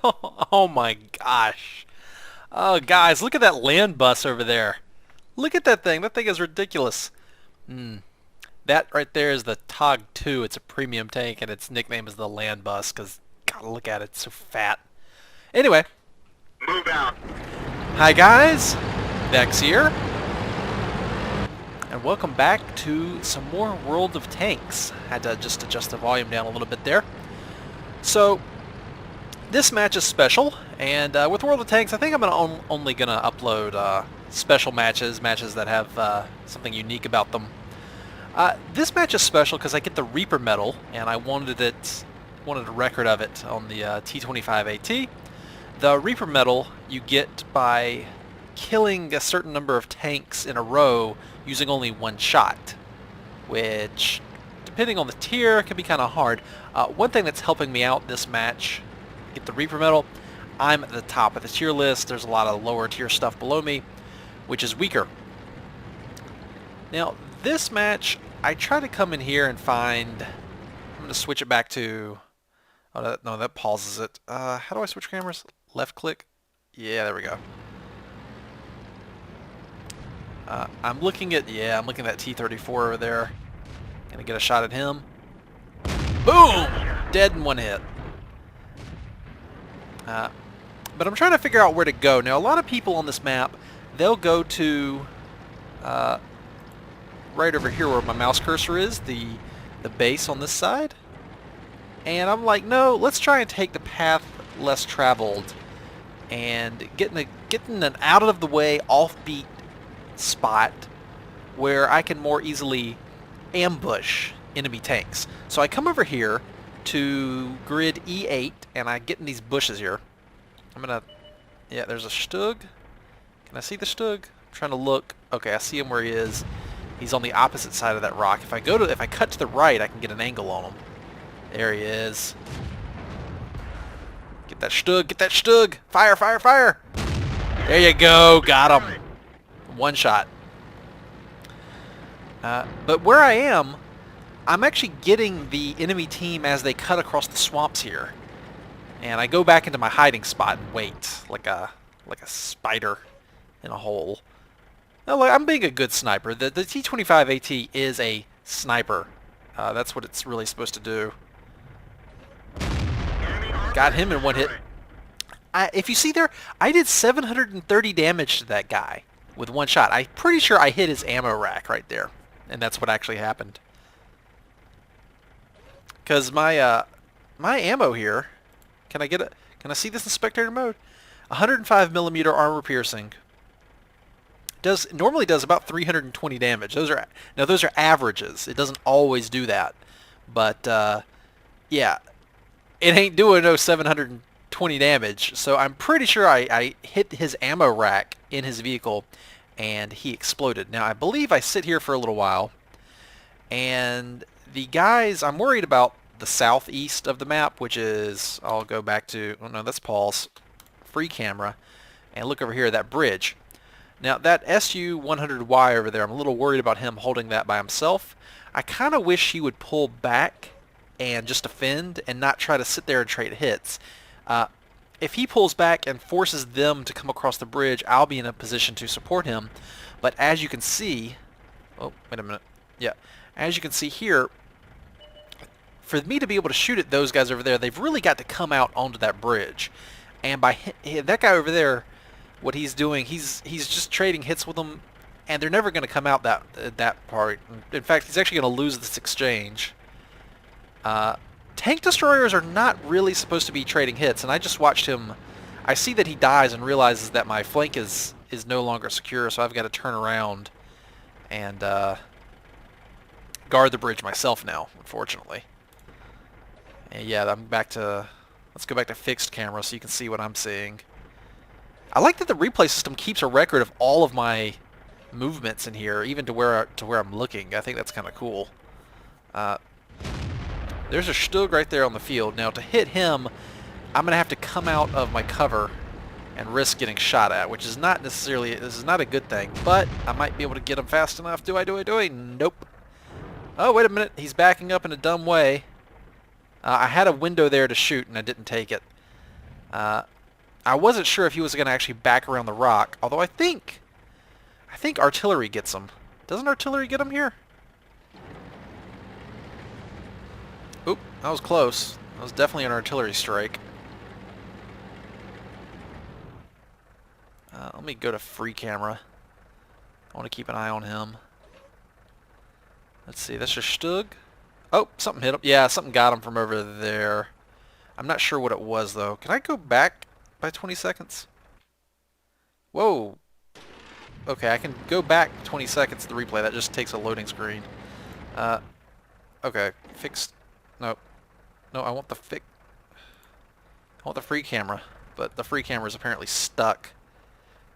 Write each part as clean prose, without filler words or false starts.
Oh my gosh. Oh, guys, look at that land bus over there. Look at that thing. That thing is ridiculous. Hmm. That right there is the TOG 2. It's a premium tank, and its nickname is the land bus because, God, look at it. It's so fat. Anyway, Move out. hi guys. Vechs here. And welcome back to some more World of Tanks. Had to just adjust the volume down a little bit there. So, this match is special, and with World of Tanks, I think I'm only going to upload special matches that have something unique about them. This match is special because I get the Reaper medal, and I wanted a record of it on the T25 AT. The Reaper medal you get by killing a certain number of tanks in a row using only one shot, which, depending on the tier, can be kind of hard. One thing that's helping me out this match, get the Reaper medal, I'm at the top of the tier list. There's a lot of lower tier stuff below me, which is weaker. Now, this match, I try to come in here and find... I'm going to switch it back to... Oh, no, that pauses it. How do I switch cameras? Left click? Yeah, there we go. I'm looking at that T25 over there. Gonna get a shot at him. Boom! Dead in one hit. But I'm trying to figure out where to go. Now, a lot of people on this map, they'll go to right over here where my mouse cursor is, the base on this side. And I'm like, no, let's try and take the path less traveled and getting an out of the way, offbeat spot where I can more easily ambush enemy tanks. So I come over here to grid E8 and I get in these bushes here. Yeah, there's a Stug. Can I see the Stug? I'm trying to look. Okay, I see him where he is. He's on the opposite side of that rock. If I cut to the right, I can get an angle on him. There he is. Get that Stug, get that Stug! Fire, fire, fire! There you go, got him. One shot. But where I am, I'm actually getting the enemy team as they cut across the swamps here. And I go back into my hiding spot and wait, like a spider in a hole. Now, I'm being a good sniper. The T25 AT is a sniper. That's what it's really supposed to do. Got him in one hit. If you see there, I did 730 damage to that guy with one shot. I'm pretty sure I hit his ammo rack right there, and that's what actually happened. Because my ammo here, can I see this in spectator mode? 105mm armor piercing. Normally does about 320 damage. Those are averages. It doesn't always do that, but yeah, it ain't doing no 720 damage. So I'm pretty sure I hit his ammo rack in his vehicle, and he exploded. Now I believe I sit here for a little while, and the guys, I'm worried about the southeast of the map, which is, I'll go back to, oh no, that's Paul's free camera, and look over here at that bridge. Now that SU-100Y over there, I'm a little worried about him holding that by himself. I kind of wish he would pull back and just defend and not try to sit there and trade hits. If he pulls back and forces them to come across the bridge, I'll be in a position to support him. But as you can see, oh, wait a minute. Yeah, as you can see here, for me to be able to shoot at those guys over there, they've really got to come out onto that bridge. And by that guy over there, what he's doing, he's just trading hits with them, and they're never going to come out that part. In fact, he's actually going to lose this exchange. Tank destroyers are not really supposed to be trading hits, and I just watched him. I see that he dies and realizes that my flank is no longer secure, so I've got to turn around and guard the bridge myself now, unfortunately. And yeah, let's go back to fixed camera so you can see what I'm seeing. I like that the replay system keeps a record of all of my movements in here, even to where I'm looking. I think that's kind of cool. There's a Stug right there on the field. Now to hit him, I'm going to have to come out of my cover and risk getting shot at, which is not necessarily, this is not a good thing, but I might be able to get him fast enough. Do I? Nope. Oh, wait a minute. He's backing up in a dumb way. I had a window there to shoot, and I didn't take it. Uh, I wasn't sure if he was going to actually back around the rock, although I think artillery gets him. Doesn't artillery get him here? Oop, that was close. That was definitely an artillery strike. Let me go to free camera. I want to keep an eye on him. Let's see, that's just Stug. Oh, something hit him. Yeah, something got him from over there. I'm not sure what it was, though. Can I go back by 20 seconds? Whoa. Okay, I can go back 20 seconds to the replay. That just takes a loading screen. Okay, fixed. No. No, I want the free camera. But the free camera is apparently stuck.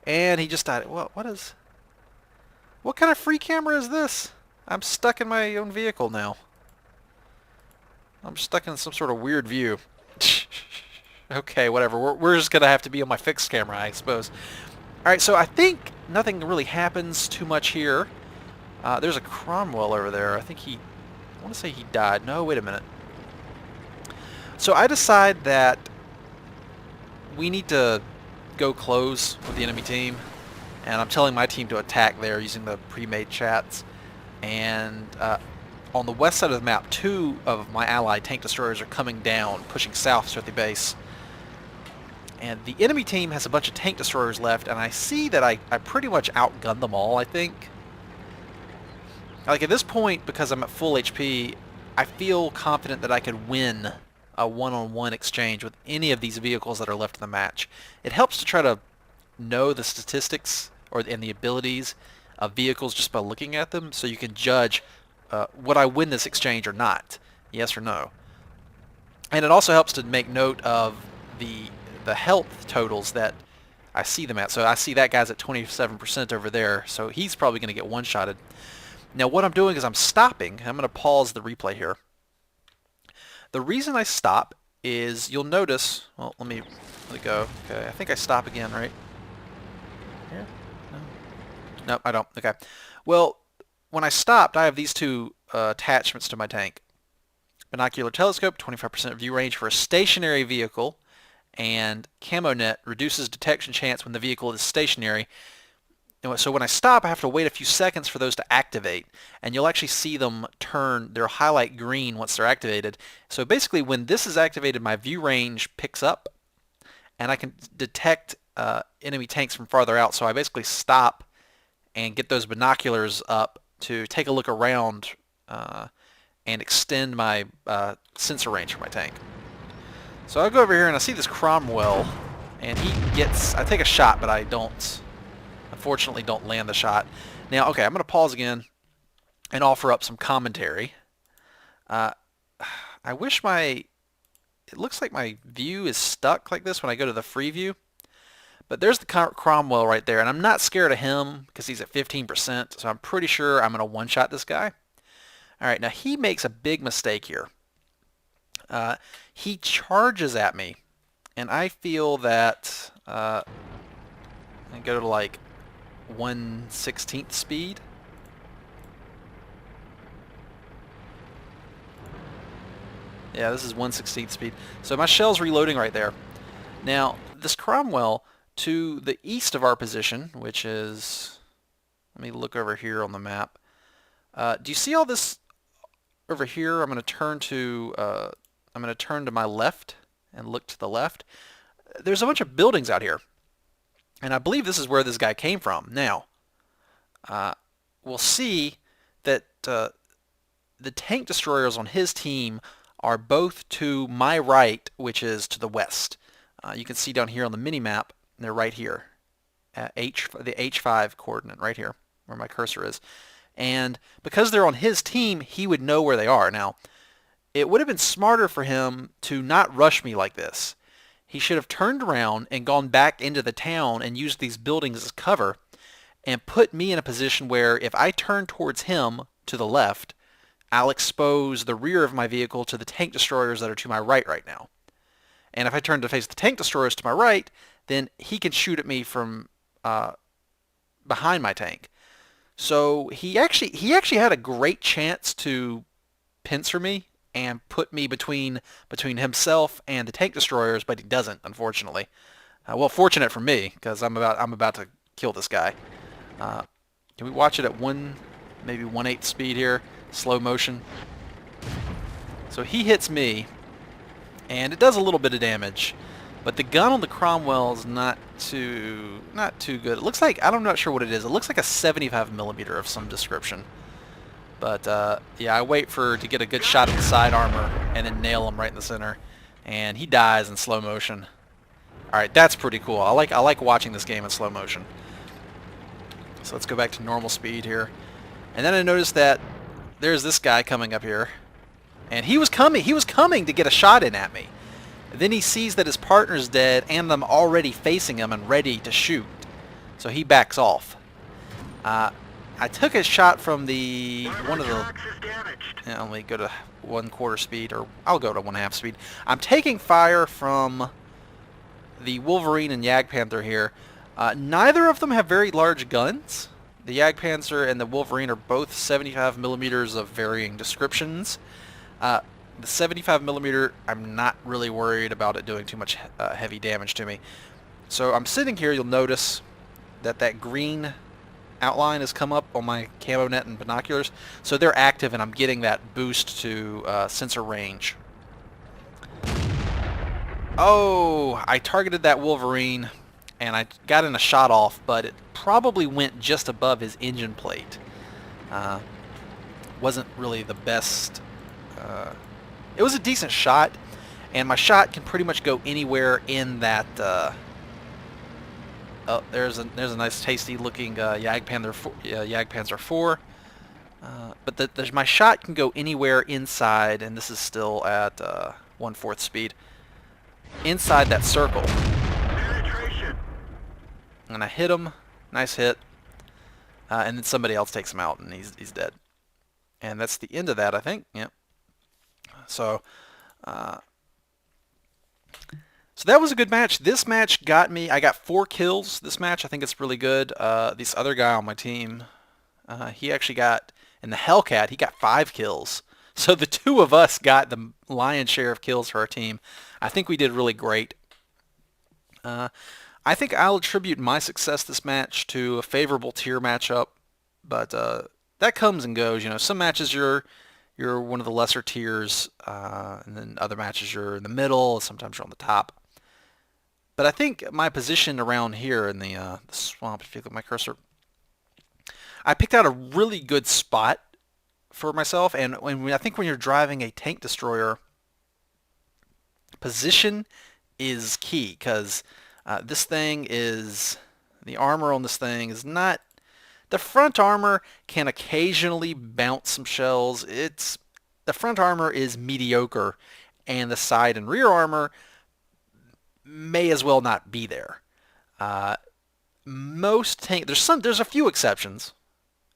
And he just died. What kind of free camera is this? I'm stuck in my own vehicle now. I'm stuck in some sort of weird view. Okay, whatever. We're just going to have to be on my fixed camera, I suppose. Alright, so I think nothing really happens too much here. There's a Cromwell over there. I want to say he died. No, wait a minute. So I decide that we need to go close with the enemy team. And I'm telling my team to attack there using the pre-made chats. And on the west side of the map, 2 of my allied tank destroyers are coming down, pushing south toward the base. And the enemy team has a bunch of tank destroyers left, and I see that I pretty much outgunned them all, I think. Like, at this point, because I'm at full HP, I feel confident that I could win a one-on-one exchange with any of these vehicles that are left in the match. It helps to try to know the statistics and the abilities of vehicles just by looking at them, so you can judge would I win this exchange or not, yes or no. And it also helps to make note of the health totals that I see them at. So I see that guy's at 27% over there, so he's probably going to get one-shotted. Now what I'm doing is I'm stopping. I'm going to pause the replay here. The reason I stop is you'll notice, well, let me go. Okay, I think I stop again, right? Here? No. Nope, I don't. Okay. Well, when I stopped, I have these 2 attachments to my tank. Binocular telescope, 25% view range for a stationary vehicle, and Camo Net reduces detection chance when the vehicle is stationary. So when I stop, I have to wait a few seconds for those to activate, and you'll actually see them turn, they'll highlight green once they're activated. So basically when this is activated, my view range picks up, and I can detect enemy tanks from farther out. So I basically stop and get those binoculars up to take a look around and extend my sensor range for my tank. So I'll go over here and I see this Cromwell, and I take a shot, but I unfortunately don't land the shot. Now, okay, I'm going to pause again and offer up some commentary. I wish it looks like my view is stuck like this when I go to the free view. But there's the Cromwell right there, and I'm not scared of him because he's at 15%, so I'm pretty sure I'm going to one-shot this guy. All right, now he makes a big mistake here. He charges at me, and I feel that I go to like 1/16th speed. Yeah, this is 1/16th speed. So my shell's reloading right there. Now, this Cromwell to the east of our position, which is, let me look over here on the map. Do you see all this over here? I'm going to turn to my left and look to the left. There's a bunch of buildings out here, and I believe this is where this guy came from. Now, we'll see that the tank destroyers on his team are both to my right, which is to the west. You can see down here on the mini-map, they're right here, the H5 coordinate right here, where my cursor is. And because they're on his team, he would know where they are. Now, it would have been smarter for him to not rush me like this. He should have turned around and gone back into the town and used these buildings as cover and put me in a position where if I turn towards him to the left, I'll expose the rear of my vehicle to the tank destroyers that are to my right now. And if I turn to face the tank destroyers to my right, then he can shoot at me from behind my tank. So he actually had a great chance to pincer me and put me between himself and the tank destroyers, but he doesn't, unfortunately. Well, fortunate for me, because I'm about to kill this guy. Uh, can we watch it at maybe 1/8 speed here, slow motion? So he hits me, and it does a little bit of damage, but the gun on the Cromwell is not too good. It looks like, I'm not sure what it is. It looks like a 75 millimeter of some description. But yeah, I wait to get a good shot at the side armor and then nail him right in the center, and he dies in slow motion. All right, that's pretty cool. I like watching this game in slow motion. So let's go back to normal speed here, and then I noticed that there's this guy coming up here, and he was coming to get a shot in at me. Then he sees that his partner's dead, and I'm already facing him and ready to shoot, so he backs off. I took a shot from one of the. Yeah, let me go to 1/4 speed, or I'll go to 1/2 speed. I'm taking fire from the Wolverine and Jagdpanther here. Neither of them have very large guns. The Jagdpanther and the Wolverine are both 75 millimeters of varying descriptions. The 75 millimeter, I'm not really worried about it doing too much heavy damage to me. So I'm sitting here. You'll notice that green outline has come up on my camo net and binoculars, so they're active, and I'm getting that boost to sensor range. Oh, I targeted that Wolverine, and I got in a shot off, but it probably went just above his engine plate. Wasn't really the best. It was a decent shot, and my shot can pretty much go anywhere in that. Oh, there's a nice tasty looking Jagdpanther 4. But my shot can go anywhere inside, and this is still at 1/4 speed. Inside that circle. Penetration. And I hit him. Nice hit. And then somebody else takes him out, and he's dead. And that's the end of that, I think. Yep. So that was a good match. This match I got 4 kills this match. I think it's really good. This other guy on my team, he actually got, in the Hellcat, he got 5 kills. So the two of us got the lion's share of kills for our team. I think we did really great. I think I'll attribute my success this match to a favorable tier matchup, but that comes and goes. You know, some matches you're one of the lesser tiers, and then other matches you're in the middle, sometimes you're on the top. But I think my position around here in the swamp, if you look at my cursor, I picked out a really good spot for myself. And I think when you're driving a tank destroyer, position is key, because the armor on this thing is not. The front armor can occasionally bounce some shells. The front armor is mediocre, and the side and rear armor may as well not be there. There's a few exceptions,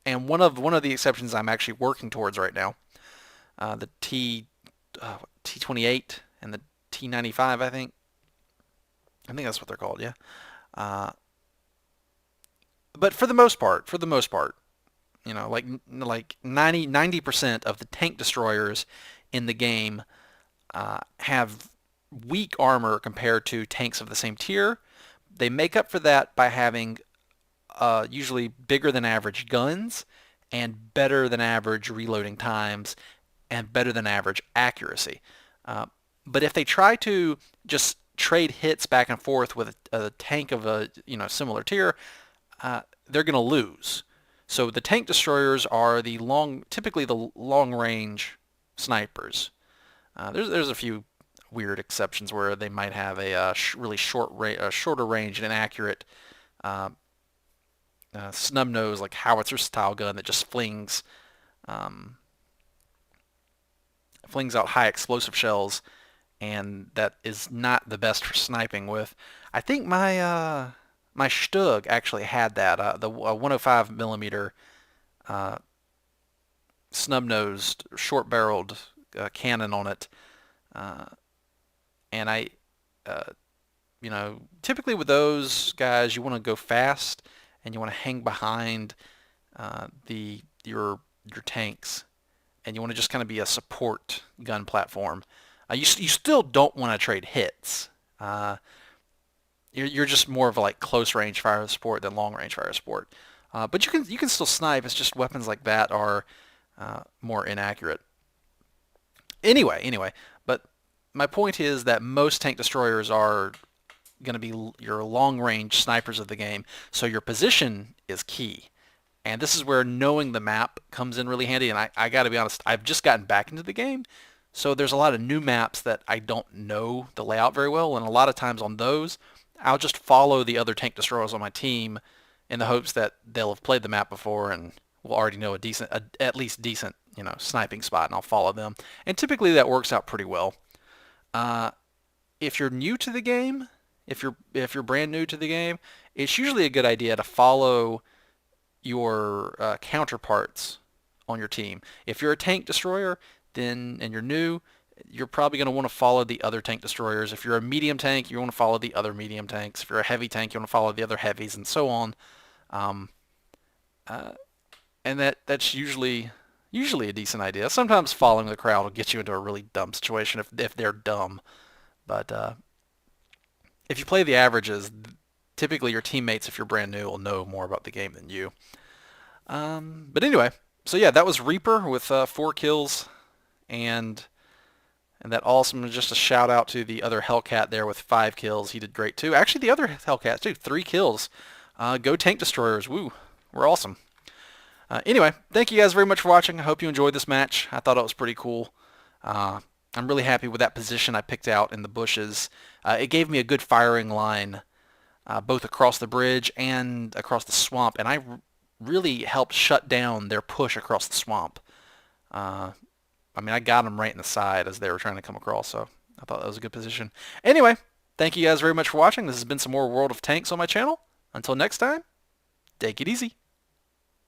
and one of the exceptions I'm actually working towards right now. The T28 and the T95, I think that's what they're called. Yeah. But for the most part, you know, like 90% of the tank destroyers in the game have weak armor compared to tanks of the same tier. They make up for that by having usually bigger than average guns and better than average reloading times and better than average accuracy. But if they try to just trade hits back and forth with a tank of a similar tier, they're going to lose. So the tank destroyers are typically the long-range snipers. There's a few weird exceptions where they might have a really shorter range and inaccurate snub nose, like howitzer style gun that just flings out high explosive shells, and that is not the best for sniping with. I think my Stug actually had that, the 105 millimeter snub-nosed, short-barreled cannon on it, and typically with those guys, you want to go fast and you want to hang behind your tanks, and you want to just kind of be a support gun platform. You still don't want to trade hits. Uh, you're just more of a like close range fire support than long range fire support. But you can still snipe. It's just weapons like that are more inaccurate. Anyway, but my point is that most tank destroyers are going to be your long range snipers of the game. So your position is key. And this is where knowing the map comes in really handy. And I got to be honest, I've just gotten back into the game. So there's a lot of new maps that I don't know the layout very well. And a lot of times on those, I'll just follow the other tank destroyers on my team in the hopes that they'll have played the map before and will already know at least decent, sniping spot, and I'll follow them. And typically that works out pretty well. Uh, if you're new to the game, if you're brand new to the game, it's usually a good idea to follow your counterparts on your team. If you're a tank destroyer, then and you're new, you're probably going to want to follow the other tank destroyers. If you're a medium tank, you want to follow the other medium tanks. If you're a heavy tank, you want to follow the other heavies, and so on. Um, uh, and that's usually a decent idea. Sometimes following the crowd will get you into a really dumb situation if they're dumb. But if you play the averages, typically your teammates, if you're brand new, will know more about the game than you. But anyway, so yeah, that was Reaper with 4 kills, and that awesome. Just a shout out to the other Hellcat there with 5 kills. He did great too. Actually, the other Hellcats too, 3 kills. Go tank destroyers. Woo, we're awesome. Anyway, thank you guys very much for watching. I hope you enjoyed this match. I thought it was pretty cool. I'm really happy with that position I picked out in the bushes. It gave me a good firing line both across the bridge and across the swamp, and I really helped shut down their push across the swamp. I got them right in the side as they were trying to come across, so I thought that was a good position. Anyway, thank you guys very much for watching. This has been some more World of Tanks on my channel. Until next time, take it easy.